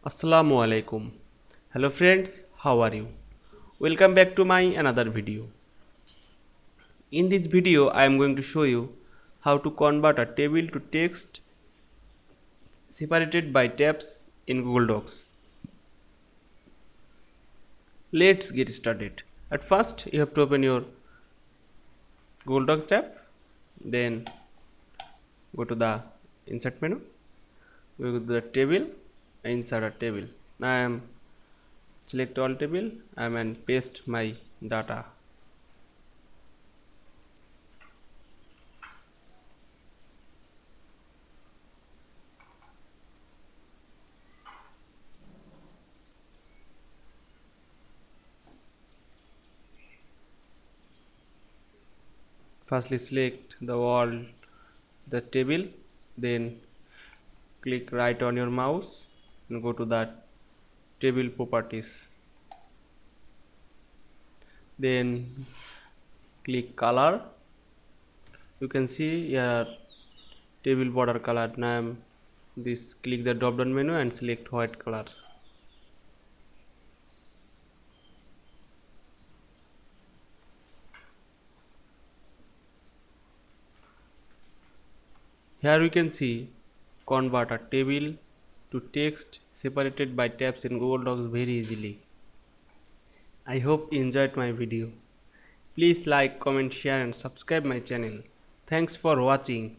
Assalamu Walaikum. Hello friends, how are you? Welcome back to my another video. In this video I am going to show you how to convert a table to text separated by tabs in Google Docs. Let's get started. At first you have to open your Google Docs tab, then go to the insert menu, go to the table, insert a table. Now I am select all table, I am and paste my data. Firstly select the wall, the table, then click right on your mouse and go to the table properties, then click color. You can see here table border color. Now this click the drop down menu and select white color. Here we can see convert a table to text separated by tabs in Google Docs very easily. I hope you enjoyed my video. Please like, comment, share and subscribe my channel. Thanks for watching.